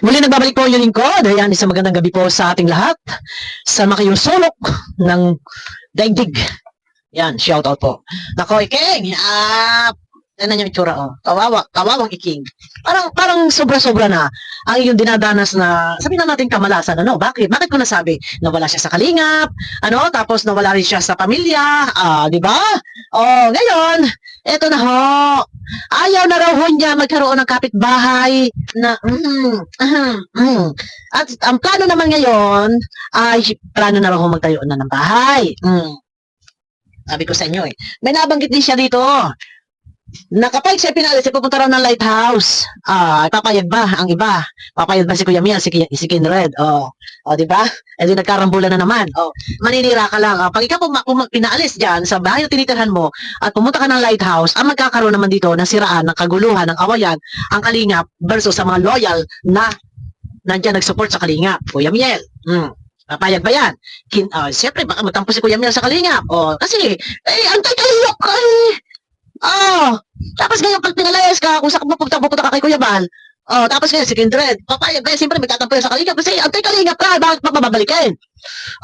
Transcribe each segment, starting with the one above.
Muli nagbabalik po yung lingkod. Ayan, isang magandang gabi po sa ating lahat. Sa makayong sulok ng daigdig. Yan, shout out po. Nako, Iking, ano yung itsura, oh. Kawawang Iking. Parang sobra-sobra na ang iyong dinadanas na, sabihin na natin kamalasan, ano? Bakit? Bakit ko nasabi? Nawala siya sa kalingap, ano? Tapos nawala rin siya sa pamilya, di ba? Oh, ngayon, eto na ho. Ayaw na raw ho niya magkaroon ng kapitbahay na, At ang plano naman ngayon, ay plano na raw ho magtayo na ng bahay. Sabi ko sa inyo eh. May nabanggit din siya dito. Nakapag siya pinalis, pupunta raw ng lighthouse. Papayag ba ang iba? Papayag ba si Kuya Miel, si Kindred? Di ba? Eh di nagkarambulan na naman. Maninira ka lang. Pag ikaw pinaalis diyan sa bahay na tinitirhan mo at pumunta ka ng lighthouse, ang magkakaroon naman dito ng siraan, ng kaguluhan, ng awayan, ang kalingap versus sa mga loyal na nandiyan nag-support sa kalingap. Kuya Miel. Papayag ba yan? Siyempre, baka matampo si Kuya Miel sa kalingap. Kasi, antay-kalingap ka eh. Tapos ngayon pag pinalayas ka, kung saan pupunta ka kay Kuya Bal, tapos ngayon si Kindred, papayag ba, siyempre may tatampo sa kalingap kasi antay-kalingap ka, bakit mababalikin?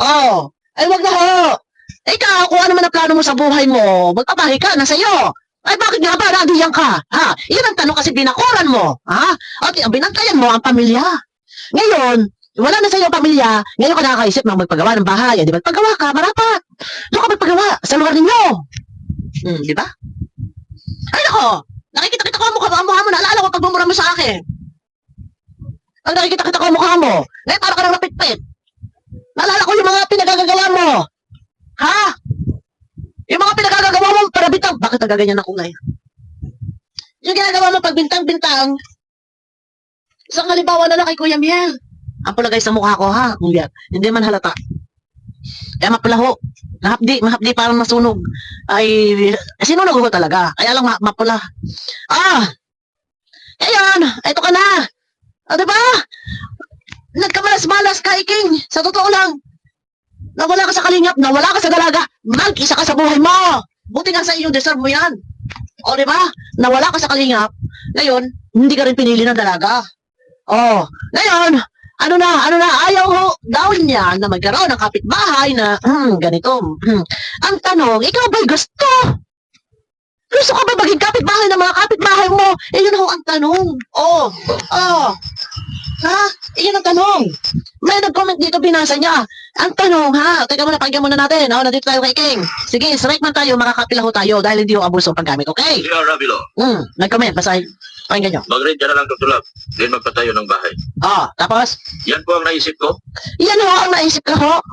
Ay wag na ho. Ikaw, kung ano man ang plano mo sa buhay mo, magpapahi ka, nasa iyo. Ay bakit nga ba, nandiyan ka? Iyan ang tanong kasi binakuran mo. Okay, ang binantayan mo ang pamilya. Ngayon, wala na sa iyo pamilya, ngayon ka nakakaisip na magpagawa ng bahay. Di ba? Paggawa ka, marapat. Doon ka magpagawa sa lugar ninyo. Di ba? Ay nako, nakikita-kita ko ang mukha mo, naalala ko pagmumura mo sa akin. Ang nakikita-kita ko ang mukha mo, ngayon para ka nang napitpit. Naalala ko yung mga pinagagagawa mo. Yung mga pinagagagawa mo para bintang, bakit nagaganyan ako ngayon? Yung ginagawa mo pag bintang-bintang, isang halimbawa na lang kay Kuya Miel. Ang pulagay sa mukha ko hindi man halata. Kaya mapulaho. Mahapdi parang nasunog. Ay, sinunog ko talaga. Kaya lang mapula. Ayan, eto ka na. Diba? Nagkamalas-malas ka, Iking. Sa totoo lang. Nawala ka sa kalingap, nawala ka sa dalaga. Mag-isa ka sa buhay mo. Buti nga sa iyo, deserve mo yan. Diba? Nawala ka sa kalingap. Ngayon, hindi ka rin pinili ng dalaga. Ngayon, ano na, ayaw ho daw niya na magkaroon ng kapitbahay na, ganito. Ang tanong, ikaw ba'y gusto? Gusto ka ba maging kapitbahay ng mga kapitbahay mo? Yun ho ang tanong. Iyan ang tanong. May nag-comment dito, binasa niya. Ang tanong, teka muna, pakinggan muna natin. Nandito tayo kay King. Sige, strike man tayo, makakapila ho tayo dahil hindi ho abuso ang paggamit, okay? Yeah, Rabilo. Nag-comment, basahin. Pakinggan nyo. Mag-read ka na lang tutulab. Then magpatayo ng bahay. Tapos? Yan po ang naisip ko. Yan ho ang naisip ko ho.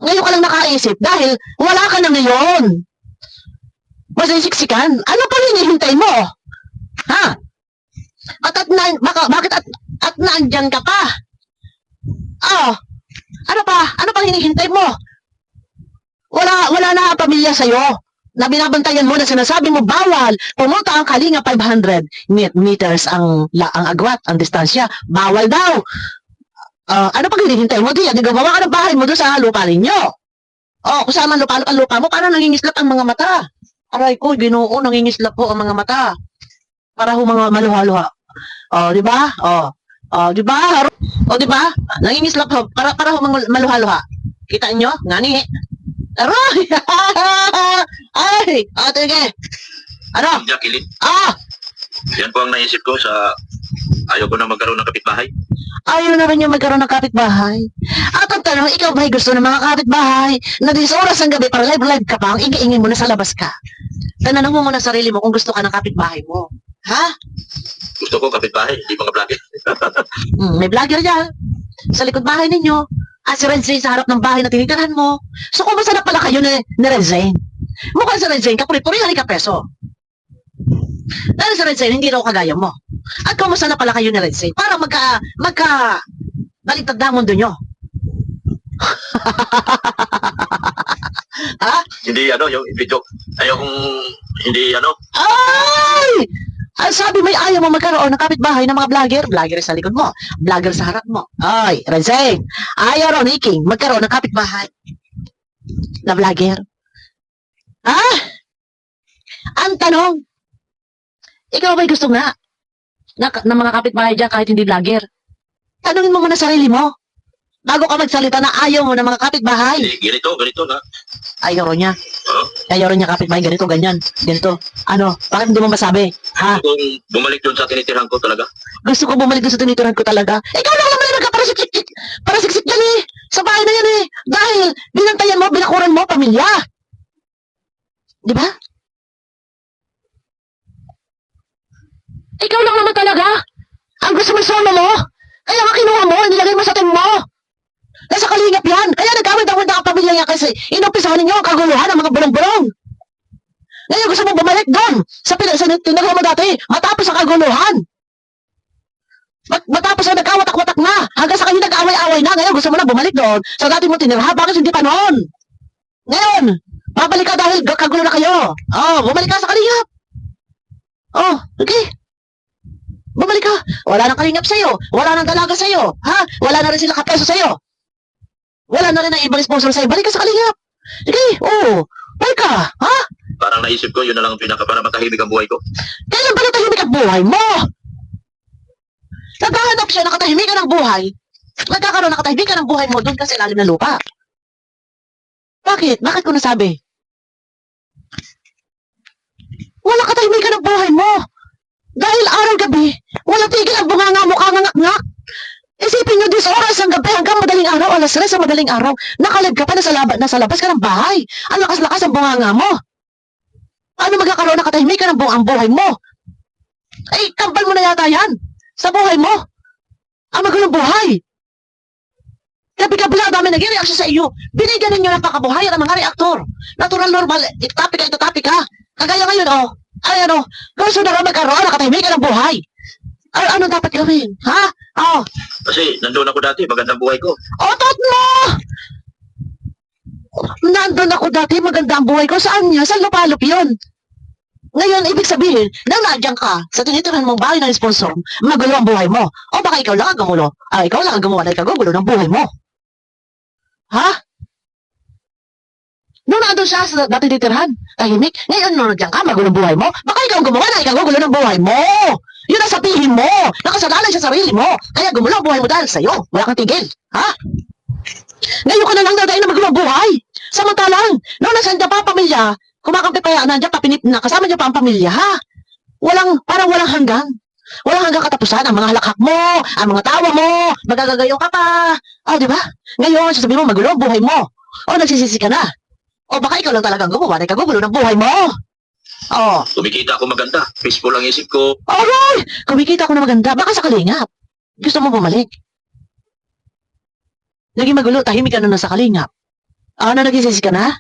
Ngayon ka lang nakaisip dahil wala ka na ngayon. Masisiksikan. Ano pa hinihintay mo? Bakit naandyan ka pa? Ano pa? Ano pang hinihintay mo? Wala na pamilya sa'yo na binabantayan mo na sinasabi mo bawal pumunta ang Kalinga 500 meters ang agwat, ang distansya. Bawal daw. Ano pang hinihintay mo? Di gawa ka ng bahay mo doon sa lupa ninyo. Kusama ang lupa mo, parang nangingislap ang mga mata. Aray ko, Ginoo, nangingislap po ang mga mata. Para ho mga maluha-luha. Di ba? Di ba? Di ba? Nangingislap ho, para ho mga maluha-luha. Kita nyo? Ngani. Aray! Ay! Sige. Ano? Jacqueline. Yan po ang naisip ko sa ayaw ko na magkaroon ng kapitbahay. Ayaw na rin yung magkaroon ng kapitbahay. At ang tanong, ikaw ba'y gusto ng mga kapitbahay na 10 oras ng gabi para live ka pa, ang ingi-ingin mo na sa labas ka? Tananong mo muna sarili mo kung gusto ka ng kapitbahay mo. Gusto ko kapitbahay, hindi mga vlogger. May vlogger dyan. Sa likod bahay ninyo. Si Renzain sa harap ng bahay na tinitirhan mo. So kung masarap pala kayo ni Renzain. Mukhang si Renzain, kapuri-puri ka peso. Dahil si Renzain, hindi raw kagaya mo. At kung masarap pala kayo ni Renzain, para magka baliktad na ang mundo nyo. Hindi yung video. Ayaw kong hindi Ay! Ang sabi mo, ayaw mo magkaroon ng kapitbahay ng mga vlogger. Vlogger sa likod mo. Vlogger sa harap mo. Ay, Renzain, ayaw raw ni King magkaroon ng kapitbahay na vlogger. Ang tanong, ikaw ba'y gusto nga na mga kapitbahay dyan kahit hindi vlogger. Tanungin mo muna sarili mo. Bago ka magsalita na ayaw mo ng mga kapitbahay. Ganito na. Ayaw rin niya. Oh. Ayaw rin niya kapitbahay. Ganito, ganyan. Ganito. Ano? Bakit hindi mo masabi? Ha? Kung bumalik doon sa tinitirhan ko talaga. Gusto ko bumalik doon sa tinituran ko talaga. Ikaw lang naman yung nagka-parasiksik. Parasiksik dyan eh. Sa bahay na yan eh. Dahil binantayan mo, binakuran mo, pamilya. Di ba? Ikaw lang naman talaga. Ang gusto mo solo mo. Kaya nga kinuha mo, nilagay mo sa tin mo. Nasa kalingap yan. Kaya nagkawid-awid ang pamilya niya kasi inumpisahan ninyo ang kaguluhan ng mga bulong-bulong. Ngayon gusto mo bumalik doon sa tinagawa mo dati matapos ang kaguluhan. Matapos na nagkawatak-watak na hanggang sa kayo nag-away-away na. Ngayon gusto mo na bumalik doon sa dati mo tinirha. Bakit hindi pa noon? Ngayon, babalik ka dahil kagulo na kayo. Oh, bumalik ka sa kalingap. Oh, okay. Bumalik ka. Wala nang kalingap sa'yo. Wala nang dalaga sa'yo. Ha? Wala na rin sila kapeso sa'yo. Wala na rin ang ibang sponsor sa'yo. Balik ka sa kalingap. Okay, oh. Balik ka. Ha? Parang naisip ko, yun na lang ang pinaka para matahimik ang buhay ko. Kailan ba natahimik ang buhay mo? Naghahanap siya ng katahimikan ng buhay. Nagkakaroon ng katahimikan ng buhay mo doon kasi ilalim ng lupa. Bakit? Bakit ko nasabi? Wala katahimikan ng buhay mo. Dahil araw-gabi, wala tigil ang bunganga mo kangangak-ngak. Isipin nyo, 10 oras ang gabi hanggang madaling araw, alas 3 sa madaling araw, nakalib ka pa, nasa labas ka ng bahay. Ang lakas-lakas ang bunganga mo. Paano magkakaroon ng katahimikan ng ang buhay mo? Ay, kambal mo na yata yan. Sa buhay mo. Ang magulong buhay. Gabi-gabi lang dami nag-reaction sa iyo. Binigyan ninyo ng pakabuhayan ang mga reaktor. Natural, normal, ito topic ha. Kagaya ngayon, oh. Ay, ano, gusto na magkaroon ng katahimikan ng buhay. Ano dapat gawin? Ha? Oh. Kasi nandun ako dati, magandang buhay ko. Otot mo! Nandun ako dati, maganda ang buhay ko. Saan niya? Saan lupalop yun? Ngayon, ibig sabihin, nang naadyan ka sa tinitirahan mong bahay ng sponsor, magulo ang buhay mo. O baka ikaw lang ang gumulo. Ikaw lang ang gumawa na ikagulo ng buhay mo. Ha? Noon nandun siya sa dati tinitirahan, tahimik. Ngayon, nung naadyan ka, magulo ang buhay mo. Baka ikaw ang gumawa na ikagulo ng buhay mo. Yun ang sabihin mo. Nakasalalay sa sarili mo. Kaya gumulo ang buhay mo dahil sa'yo. Wala kang tigil. Ha? Ngayon ka na lang dadain na magulo ang buhay. Samantalang, noong nasaan pa pamilya, kumakampi pa yan, nandiyan pa pinip na, kasama niya pa ang pamilya, ha? Parang walang hanggan. Walang hanggang katapusan ang mga halakhak mo, ang mga tawa mo, magagagayo ka pa. Di ba? Ngayon, sasabihin mo, magulo ang buhay mo. Nagsisisi ka na. Baka ikaw lang talagang gumawa na ikagulo ng buhay mo. Kumikita ako maganda. Peaceful ang isip ko. Alright! Kumikita ako na maganda. Baka sa kalingap. Gusto mo bumalik? Naging magulo, tahimik ka na sa kalingap. Nagsisisi ka na?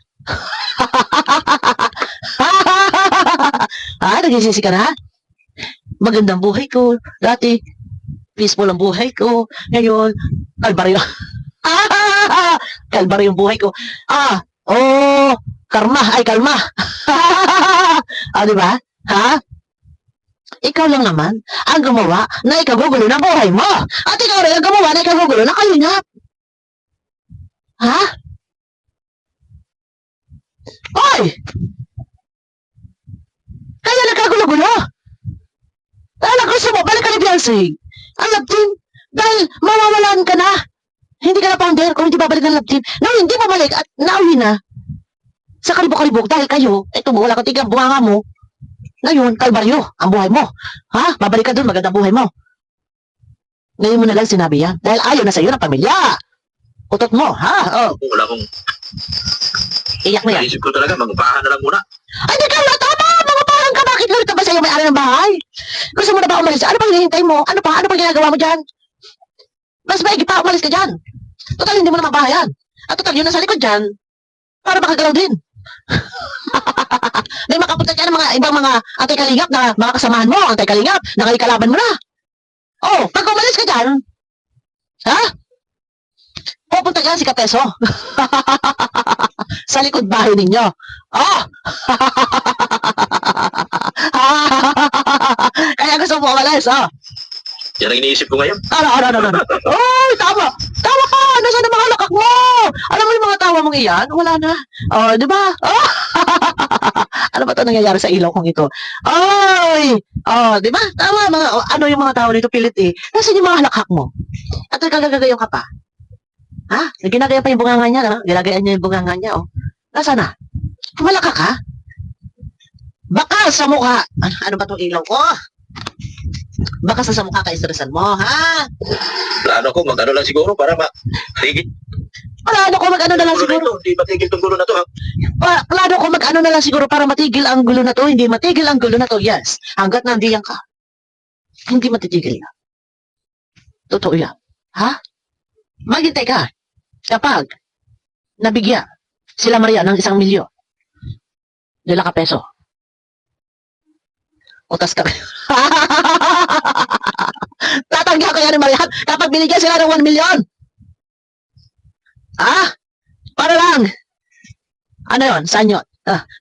Nagsisisi ka na? Magandang buhay ko. Dati, peaceful ang buhay ko. Ngayon, kalbaryo. Kalbaryo yung buhay ko. Karma. Kalma. Diba? Ha? Ikaw lang naman ang gumawa na ikagugulo ng buhay mo. At ikaw rin ang gumawa na ikagugulo ng kalingap. Ha? Hoy! Kaya nagkagulo-gulo. Dahil ang gusto mo, balik ka ni Beyonce. Ang love team. Dahil mawawalan ka na. Hindi ka na founder kung hindi babalik ng love team. Nang hindi babalik at nauwi na sa kalibok-kalibok dahil kayo, wala kang tigil, bunganga mo. Ngayon, kalbaryo, ang buhay mo. Ha? Babalik ka doon, magandang buhay mo. Ngayon mo na lang sinabi yan. Dahil ayaw na sa'yo ng pamilya. Utot mo, ha? Wala akong Iyak mo yan. naisip ko talaga, mag-upahan na lang muna. Ay, di ka na, tama! Mangupahan ka, bakit galit ka ba sa'yo may-ari ng bahay? Gusto mo na ba umalis? Ano pang hinihintay mo? Ano pang ginagawa mo dyan? Mas maigi pa, umalis ka dyan. Total, hindi mo naman bahayan. At total, yun nasa likod dyan. Para makagalaw din. May makapunta dyan ng mga ibang mga antay-kalingap na mga kasamahan mo, antay-kalingap, nakikalaban mo na. Pag umalis ka dyan, ha? Pupunta dyan si Kapeso. Sa likod bahay ninyo. Kaya gusto mo umalis, Yan ang iniisip ko ngayon. Ano. Tama. Tawa ka. Nasaan ang mga lakak mo? Alam mo yung mga tawa mong iyan? Wala na. Di ba? Ano ba ito nangyayari sa ilaw kong ito? Oh, di ba? Tama, ano yung mga tao dito pilit eh. Nasaan yung mga halakhak mo? At nagkagagayong ka pa. Ha? Ginagaya pa yung bunganga niya, no? Ginagayaan niya yung bunganga niya, oh. Nasaan na? Malaka ka? Baka sa mukha. Ano ba itong ilaw ko? Baka sa mukha ka-istresan mo, ha? Plano ko, mag-ano lang siguro para matigil. Plano ko mag-ano na lang siguro. Hindi matigil tong gulo na to, ha? Plano ko mag-ano na lang siguro para matigil ang gulo na to. Hindi matigil ang gulo na to, yes. Hanggat nandiyan ka. Hindi matitigil yan. Totoo yan. Ha? Maghintay ka. Kapag nabigyan sila Maria ng 1,000,000 nila ka peso. Utas ka. Tatanggi ako yan ni Maria kapag binigyan sila ng 1,000,000. Ah? Para lang. Ano yun? Saan yun?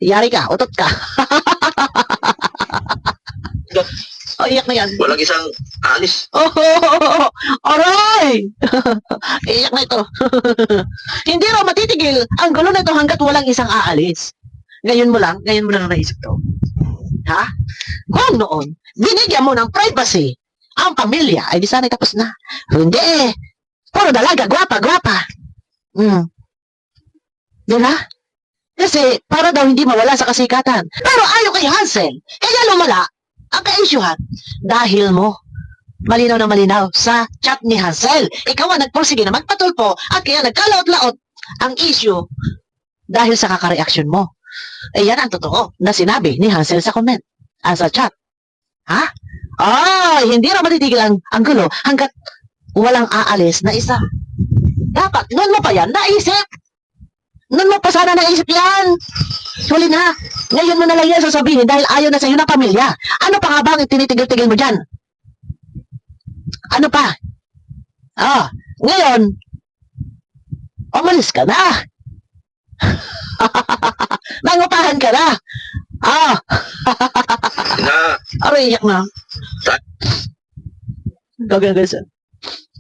Yari ka. Utot ka. Oh, iyak na yan. Walang isang alis. Oh, aray! Iyak na ito. Hindi raw matitigil ang gulo na ito hanggat walang isang aalis. Ngayon mo lang naisip to. Ha? Kung noon, binigyan mo ng privacy ang pamilya, ay di sana tapos na. Hindi eh. Puro dalaga, gwapa. Di ba? Kasi para daw hindi mawala sa kasikatan. Pero ayaw kay Hansel. Kaya lumala ang ka-isyuhan dahil mo malinaw na malinaw sa chat ni Hansel. Ikaw ang nagpursige na magpatulpo at kaya nagkalaot-laot ang issue dahil sa kakareaksyon mo. Eh yan ang totoo na sinabi ni Hansel sa comment, sa chat. Ha? Hindi na matitigil ang gulo hanggat walang aalis na isa. Dapat, noon mo pa yan naisip. Noon mo pa sana naisip yan. Huli na. Ngayon mo na lang yan sasabihin dahil ayaw na sa'yo na pamilya. Ano pa nga ba ang tinitigil-tigil mo dyan? Ano pa? Ngayon, umalis ka na. Nangupahan ka na. Aray, iyak na. Gagawin guys.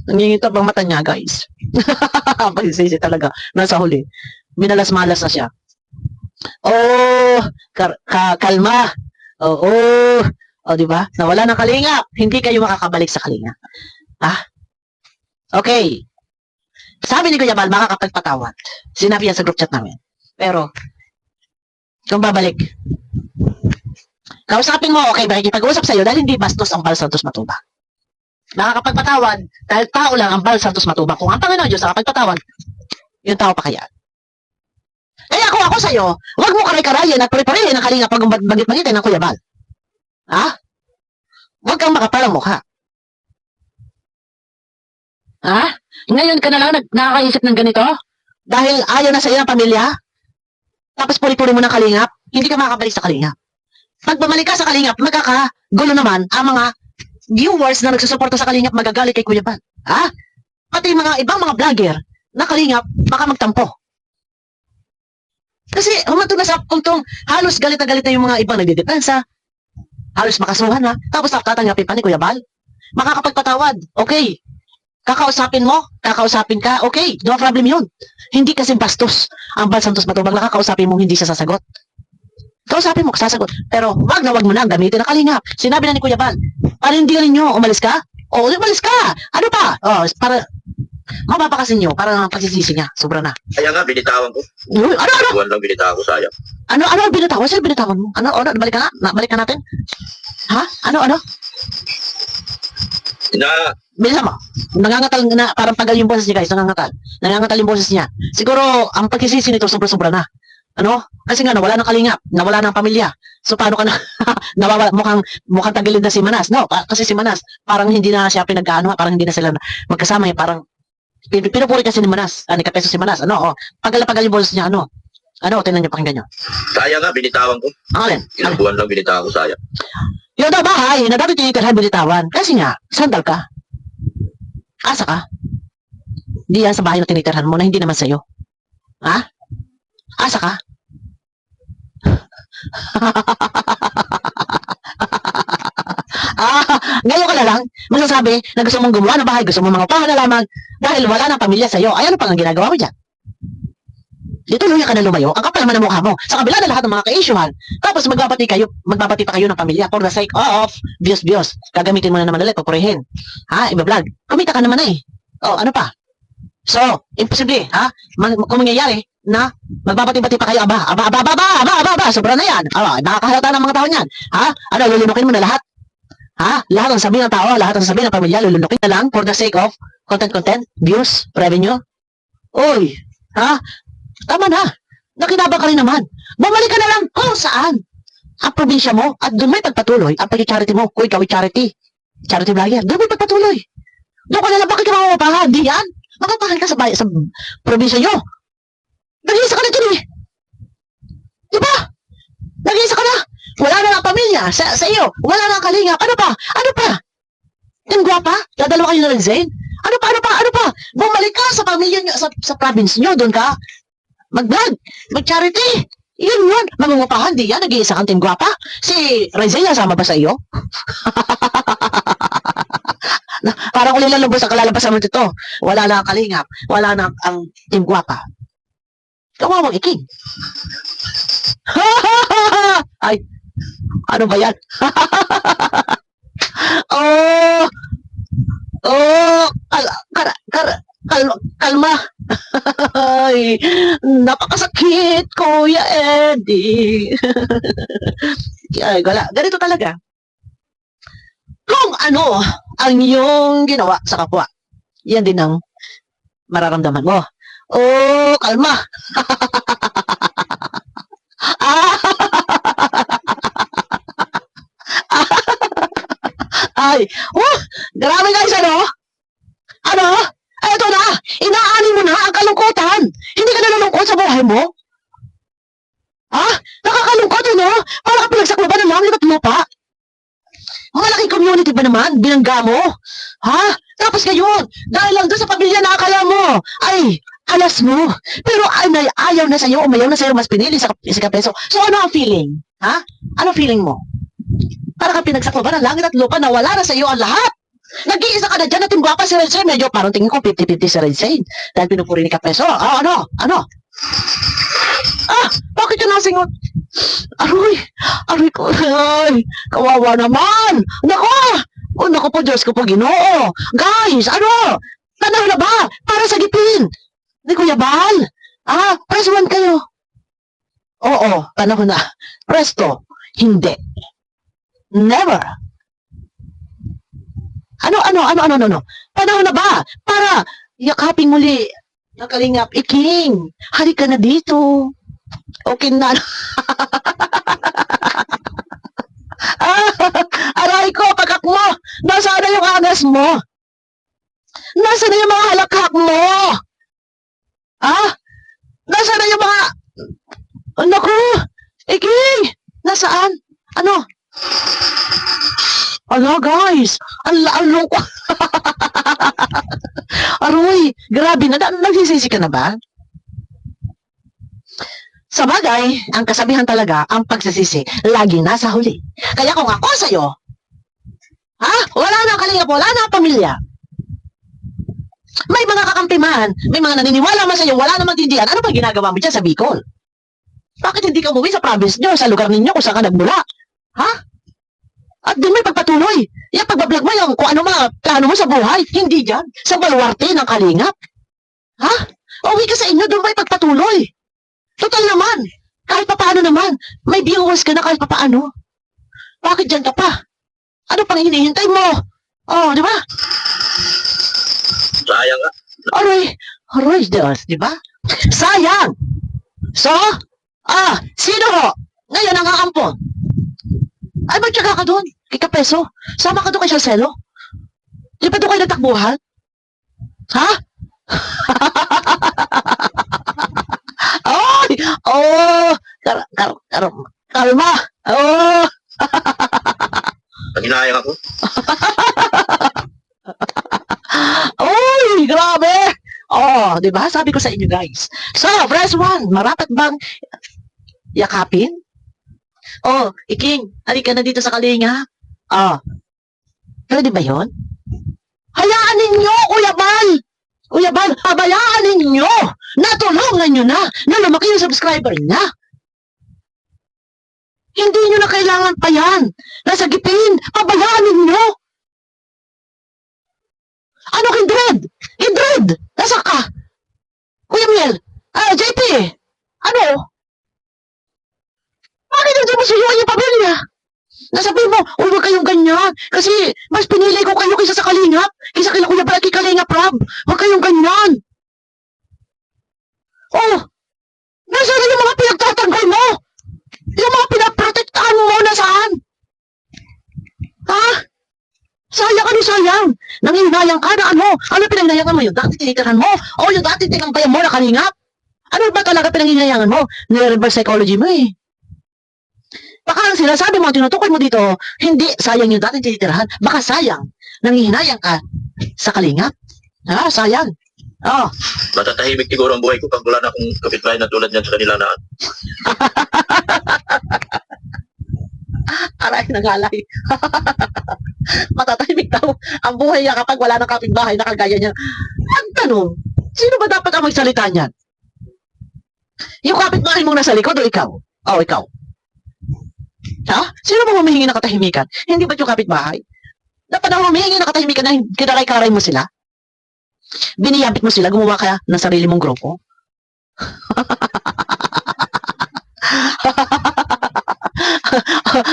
Nangingitap ang mata niya, guys. Pagsisisi talaga. Nasa huli. Minalas-malas na siya. Kalma. Diba? Nawala ng kalingap. Hindi kayo makakabalik sa kalingap. Okay. Sabi ni Kuya Bal, makakapagpatawad. Sinabi yan sa group chat namin. Pero, kung babalik, kausapin mo, okay, makikipag-usap sa'yo dahil hindi bastos ang Bal Santos Matubang. Makakapagpatawad dahil tao lang ang Bal Santos Matubang. Kung ang Panginoon Diyos nakapagpatawad, yung tao pa kaya. Kaya kung ako sa'yo, huwag mo karay-karayin at pare-parehin ang kalingap pag bagit-bagitin ng Kuya Bal. Huwag kang makapalang mukha. Ngayon ka na lang nakakaisip ng ganito? Dahil ayaw na sa iyong pamilya? Tapos puri-puri mo ng kalingap? Hindi ka makakabalik sa kalingap. Pag bumalik ka sa kalingap, magkakagulo naman ang mga viewers na nagsusuporta sa kalingap magagalit kay Kuya Bal. Pati mga ibang mga vlogger na kalingap, baka magtampo. Kasi humatog na sa puntong halos galit na yung mga ibang nagdidepensa. Halos makasuhan na. Tapos tatanggapin pa ni Kuya Bal. Makakapagpatawad. Okay. Kakausapin ka, okay, no problem yun. Hindi kasi bastos ang Bal Santos Matubang na kakausapin mo, hindi siya sasagot. Kausapin mo, sasagot. Pero wag mo na ang gamitin na kalingap. Sinabi na ni Kuya Bal, panindigan ninyo, umalis ka? Umalis ka! Ano pa? Para, mababa kasi nyo, para pagsisisi niya, sobra na. Kaya nga, binitawan ko. Ano? Buwan lang binitawan ko, sayang. Ano ang binitawan? Sino binitawan mo? Ano, balikan natin? Ano? Bilisan mo. Nangangatal na, parang pagal yung boses niya, guys. Nangangatal yung boses niya. Siguro, ang pagkisisi nito, sobra-sobra na. Kasi nga, nawala ng kalingap. Nawala ng pamilya. So, paano ka na, nawala, mukhang tagilid na si Manas. No, kasi si Manas, parang hindi na siya parang hindi na sila magkasama. Parang, pinupuri kasi ni Manas. Ni Kapeso si Manas. Pagal yung boses niya. Tingnan niyo, pakinggan niyo. Sayang nga, binitawan ko. Ang alin? Ilang buwan lang binitawan ko, sayang. Yung daw bahay, na dati tinitirhan binitawan. Kasi nga, sandal ka. Asa ka? Di yan sa bahay na tinitirhan mo na hindi naman sa'yo. Asa ka? Ngayon ka na lang, masasabi na gusto mong gumawa ng bahay, gusto mong mga upahan na lamang dahil wala ng pamilya sa'yo. Ay, ano pang ang ginagawa mo dyan? Di tuluyan ka na lumayo. Ang kapal naman ng mukha mo. Sa kabila na lahat ng mga ka-issuehan. Tapos magbabati pa kayo ng pamilya for the sake of views. Gagamitin mo na naman ulit, papurihin. Ha? Iba-vlog. Kumita ka naman na eh. Oh, ano pa? So, imposible, ha? Kung mangyayari na magbabati-bati pa kayo, aba, sobra na yan. Nakakahalata ng mga tao niyan. Ha? Ano, lulunukin mo na lahat? Ha? Lahat ang sabihin ng tao, lahat ang sabihin ng pamilya, lulunukin na lang for the sake of content, views, revenue. Uy, ha? Tama na. Nakinabang ka rin naman. Bumalik ka na lang kung saan. Ang probinsya mo at doon may pagpatuloy ang pag-charity mo. Kung ikaw ay charity vlogger, doon may pagpatuloy. Doon ka na lang, bakit ka mamapahan? Di yan. Makapahan ka sa probinsya nyo. Nag-iisa ka na dyan eh. Di ba? Nag-iisa ka na. Wala na ang pamilya sa iyo. Wala na ang kalingap. Ano pa? Yung gwapa? Dadalawa kayo na rin, Zane? Ano pa? Bumalik ka sa pamilya nyo, sa province nyo. Doon ka. Mag-vlog. Mag-charity. Yun. Mangungupahan. Di yan. Nag-iisa kang team gwapa. Si Rizal, sama ba sa iyo? Parang uli lang lubos ang kalalabasan mo dito. Wala na ang kalingap. Wala na ang team gwapa. Kawawang iking. Ay, ano ba yan? Kalma. Ay, napakasakit, Kuya Eddie. Ay, ganito talaga. Kung ano ang iyong ginawa sa kapwa, yan din ang mararamdaman mo. Kalma. Ay, grabe guys, ano? Eto na, inaani mo na ang kalungkutan. Hindi ka na nalungkot sa buhay mo? Ha? Nakakalungkot Para ka pinagsakloban ng langit at lupa. Malaking community ba naman? Binangga mo? Ha? Tapos ngayon, dahil lang doon sa pamilya na akala mo, ay, alas mo. Pero ayaw na sa'yo, umayaw na sa'yo, mas pinili sa kapeso. So ano ang feeling? Ha? Ano feeling mo? Para ka pinagsakloban ng langit at lupa na wala na sa'yo ang lahat. Nag-iisa ka na dyan at yung gwapa si Red Shane. Medyo parang tingin ko 50-50 si Red Shane. Dahil pinupuri ni Kapeso. Ano? Bakit ka nasingot? Aroy ko. Ay, kawawa naman. Naku po, Diyos ko po, Ginoo. Guys, panahon na ba? Para sa gipin. Ni Kuya Bal. Press 1 kayo. Oo, panahon na. Press 2. Hindi. Never. Ano? Panahon na ba? Para yakapin muli ng kalingap. Iking, halika na dito. Okay na. Aray ko, pagkak mo. Nasaan na yung angas mo? Nasaan na yung mga halakhak mo? Nasaan na yung mga... Naku! Iking! Nasaan? Ano, guys? Ang lungkot. Aroy, grabe na. Nagsisisi ka na ba? Sa bagay, ang kasabihan talaga, ang pagsisisi, lagi nasa huli. Kaya kung ako sa'yo, wala na ang kalingap, wala na ang pamilya. May mga kakampi man, may mga naniniwala man sa'yo, wala namang tindihan. Ano ba ginagawa mo dyan sa Bicol? Bakit hindi ka umuwi sa province nyo, sa lugar ninyo, kung saan ka nagmula? At din may pagpatuloy. Yung pagbablog mo, yung kung ano mga plano mo sa buhay, hindi dyan. Sa baluarte ng kalingap. Uwi ka sa inyo, doon may pagpatuloy. Total naman, kahit papaano naman, may viewers ka na kahit papaano. Bakit dyan ka pa? Ano pang hinihintay mo? Di ba? Sayang nga. Aroy, Diyos, di ba? Sayang! So, sino ho? Ngayon ang aampon. Ay, magtyaga ka doon, kay Kapeso. Sama ka doon kay Shalcelo. Di ba doon kayo nagtakbuhan? Ay! Kalma! Hinayang ako. Uy, grabe! Di ba? Sabi ko sa inyo, guys. So, press 1. Marapat bang yakapin? Iking, halika na dito sa kalinga. Pwede ba yun? Hayaan ninyo, Kuya Bal! Kuya Bal, pabayaan ninyo! Natulungan nyo na lumaki yung subscriber niya. Hindi nyo na kailangan pa yan. Nasagipin, pabayaan ninyo. Ano, Kindred? Kindred! Nasa ka? Kuya Miel, JP, ano? Bakit hindi mo suyo yung pamilya? Nasabi mo, huwag kayong ganyan. Kasi mas pinili ko kayo kaysa sa Kalingap. Kaysa kila Kuya Bal, kay Kalingap Rob. Huwag kayong ganyan. Oh, nasaan na yung mga pinagtatanggol mo? Yung mga pinaprotektahan mo nasaan? Ha? Sayang ano sayang? Nanginayang ka na ano? Ano pinanginayangan mo? Yung dati tinitirahan mo? O yung dati tinangbayan mo na Kalingap? Ano ba talaga pinanginayangan mo? Nire-reverse psychology mo eh. Baka ang sinasabi mo, tinutukoy mo dito, hindi sayang yung dating tinitirahan. Baka sayang, nangihinayang ka sa Kalingap. Ha, sayang. Oh. Matatahimik siguro ang buhay ko pag wala na akong kapitbahay na tulad niyan sa kanila na Aray, nagalay. Matatahimik daw ang buhay niya kapag wala ng kapitbahay na kagaya niya. Ang tanong, sino ba dapat ang magsalita niyan? Yung kapitbahay mong nasa likod o ikaw? O, ikaw. Ha? Sino ba humihingi ng katahimikan? Hindi ba yung kapitbahay? Dapat na humihingi ng katahimikan na kinaray-karay mo sila? Biniyabit mo sila, gumawa ka ng sarili mong grupo?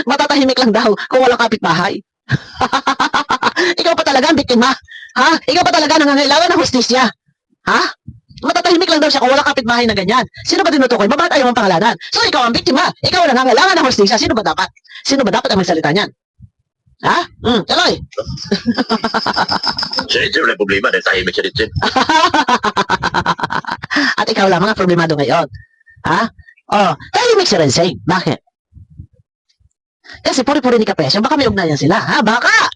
Matatahimik lang daw kung walang kapitbahay. Ikaw pa talaga ang biktima? Ha? Ikaw pa talaga nangangailangan ng hustisya? Ha? Matatahimik lang daw siya kung walang kapitbahay na ganyan. Sino ba tinutukoy? Babae tayo ang pangalanan. So ikaw ang biktima. Ikaw ang nangangailangan ng hustisya. Sino ba dapat? Sino ba dapat ang magsalita niyan? Ha? Tuloy. si Rizal wala problema dahil tahimik si Rizal. At ikaw lamang ang problemado ngayon. Ha? Oh, tahimik si Rensei. Bakit? Kasi puri-puri ni Kapesyo, baka may ugnayan sila. Ha? Baka!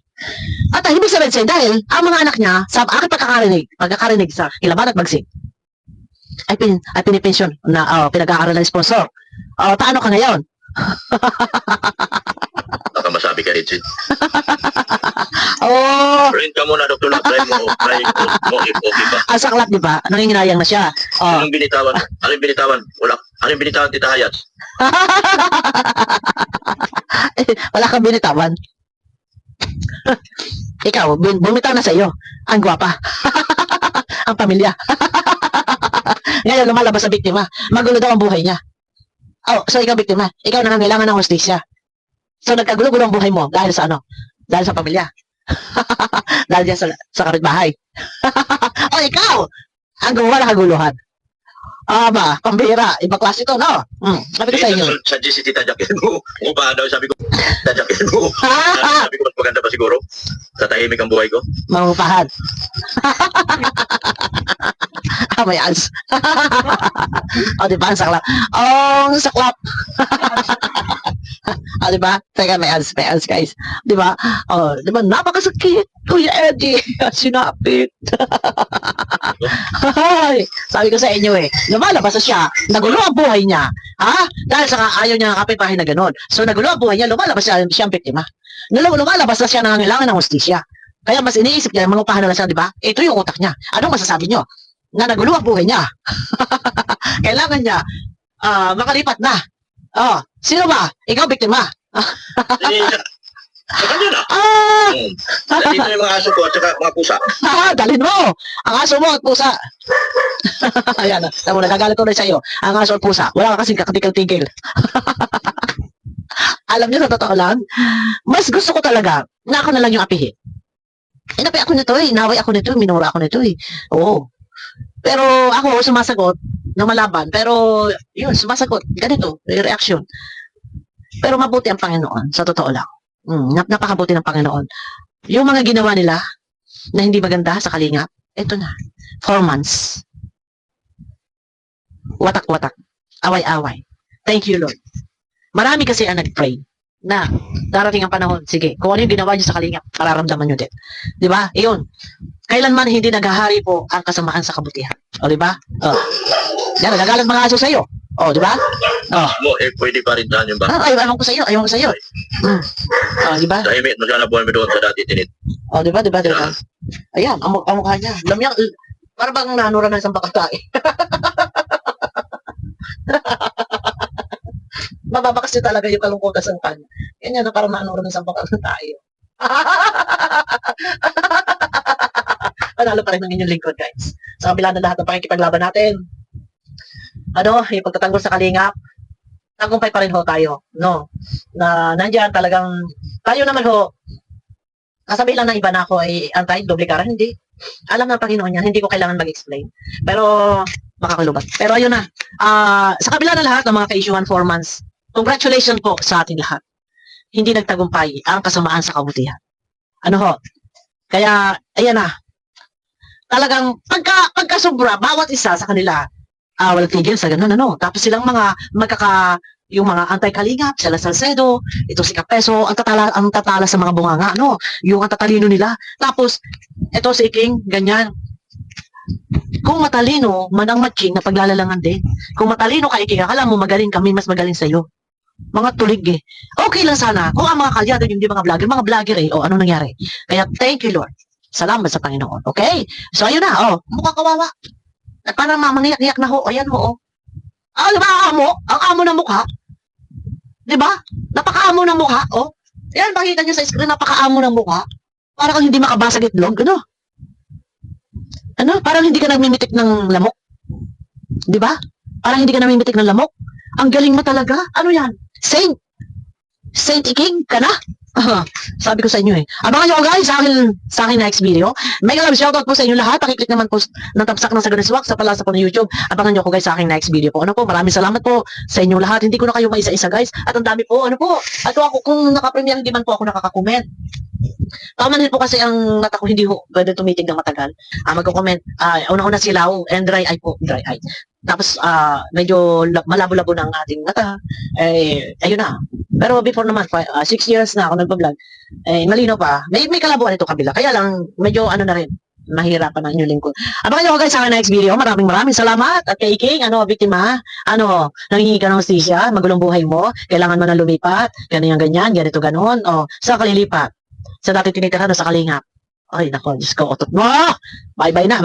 At tahimik si Rensei dahil ang mga anak niya, sa aking pagkakarinig sa Kilaban at Bagsik, ay pinipensyon na pinag-aaral ng sponsor. Paano ka ngayon? Baka masabi ka Rizal. Oh, Rin ka muna, Dr. Try mo, okay ba? ang saklap, di ba? Nanginginayang na siya. Oh. Anong binitawan? Anong binitawan? Wala. Anong binitawan, Tita Hayat? Wala kang binitawan. Ikaw, bumitaw na sa iyo. Ang gwapa. Ang pamilya. Ngayon, lumalabas sa biktima. Magulo daw ang buhay niya. Oh, so ikaw biktima. Ikaw nangangailangan ng hustisya. So nagkagulo-gulo ang buhay mo dahil sa ano? Dahil sa pamilya. Dahil dyan sa kapitbahay. O ikaw, ang gumawa ng kaguluhan. Ba, pambira, ibang klase to, no? Sabi ko sa inyo. Sa GC Tita Jacqueline mo, kung ba daw sabi ko, Tita Jacqueline mo, sabi ko mas maganda pa siguro, sa tahimik ang buhay ko. Mamupahan. May ans. O, di ba? Ang saklap. Ang saklap. O, di ba? Teka, may ans, guys. Di ba? O, di ba? Napakasakit. Kuya Eddie. Sinapit. Ay, sabi ko sa inyo eh. Lumalabas na siya. Nagulo ang buhay niya. Ha? Dahil sa ayaw niya ng kapitbahay na gano'n. So, nagulo ang buhay niya. Lumalabas siya ang biktima. Lumalabas na siya nangangailangan ng hustisya. Kaya mas iniisip niya, mangupahan na lang siya, di ba? Ito yung utak niya. Anong masasabi niyo? Na nagulo ang buhay niya. Kailangan niya makalipat na. Oh, sino ba? Ikaw biktima. Sa kanya na. Dito yung mga aso ko at saka mga pusa. Dalhin mo. Ang aso mo at pusa. Ayan, tamo nagagalit ko rin sa iyo. Ang aso at pusa. Wala ka kasing kakatikil-tigil. Alam niyo, sa totoo lang, mas gusto ko talaga na ako na lang yung apihin. Inapi ako nito eh. Inaway ako nito. Minura ako nito eh. Oo. Pero ako sumasagot ng malaban. Pero yun, sumasagot. Ganito, reaction. Pero mabuti ang Panginoon, sa totoo lang. Napakabuti ng Panginoon. Yung mga ginawa nila na hindi maganda sa Kalingap, eto na. 4 months. Watak-watak. Away-away. Thank you, Lord. Marami kasi ang nag-pray na darating ang panahon, sige, kung ano yung ginawa niyo sa Kalingap, mararamdaman niyo din. Di ba? Iyon. Kailanman hindi naghahari po ang kasamaan sa kabutihan. O, di ba? O. Yan, nagagalang mga aso sa iyo. O, di ba? O. Mo, pwede pa rin tahan yung ba? Ayaw ko sa iyo. Ayaw ko sa iyo. O, di ba? Tahimik na sana buhay mo doon sa dati tinit. O, di ba? Ayan, ang mukha niya. Para bang nanura ng isang bakatay. Mababakas nyo talaga yung kalungkutan sa kanya. Yan yan, parang nanura ng isang bakatay. Panalo pa rin ng inyong lingkod, guys. Sa kabila ng lahat ng pakikipaglaban natin, yung pagtatanggol sa kalingap, tagumpay pa rin ho tayo, no? Na nandiyan talagang, tayo naman ho, kasabi lang ng iba na ako ay anti-doble kara, hindi. Alam ng Panginoon yan, hindi ko kailangan mag-explain. Pero, makakulubat. Pero ayun na, sa kabila ng lahat ng mga ka-issuehan 4 months, congratulations po sa ating lahat. Hindi nagtagumpay ang kasamaan sa kabutihan. Ano ho? Kaya, ayan na, talagang pagka sobra, bawat isa sa kanila, walang tigil sa ganun, Tapos silang mga yung mga anti-kalingap, sila Salcedo, ito si Capeso, ang tatala sa mga bunganga, Yung ang tatalino nila. Tapos, ito si King, ganyan. Kung matalino, manang matching na paglalalangan din. Kung matalino ka, King, akala mo magaling kami, mas magaling sa'yo. Mga tulig eh. Okay lang sana. Kung ang mga kalyado, yung di mga vlogger ano nangyari? Kaya, thank you, Lord. Salamat sa Panginoon. Okay? So, ayun na, mukha kawawa. At parang mangiyak-iyak na ho. Ayan ho. Diba ang amo? Ang amo ng mukha. Diba? Napaka-amo ng mukha. Yan, makita nyo sa screen, napaka-amo ng mukha. Parang kang hindi makabasag itlog. Parang hindi ka nagmimitik ng lamok. Diba? Parang hindi ka nagmimitik ng lamok. Ang galing mo talaga. Ano yan? Saint Iking ka na? Sabi ko sa inyo Abangan nyo guys sa akin next video. Mega love shoutout po sa inyo lahat. Pakiclick naman po ng tamsak ng Sagariswak sa palasa po ng YouTube. Abangan nyo ako guys sa aking next video po. Maraming salamat po sa inyo lahat. Hindi ko na kayo maisa-isa guys. At ang dami po, At ako kung naka-premiere hindi man po ako nakaka-comment. Pamanhin po kasi ang mata ko hindi ho pwede tumitig ng matagal. Magko-comment, una-una silaw and dry eye po, dry eye. Tapos medyo malabo-labo ng ating mata. Ayun na. Pero before naman 6 years na ako nagba-vlog. Malinaw pa. May kalabuan ito kabila. Kaya lang medyo na rin. Mahirapan ang inyong lingkod. Abangan nyo guys sa next video. Maraming salamat. At kay King, biktima, nangihingi ka ng hustisya, magulong buhay mo, kailangan mo na lumipat, ganyan, ganito, ganon. Sa kalilipat. Sa dati tinitira na sa kalingap. Ay, nako, Diyos ko, otot mo! Bye-bye na.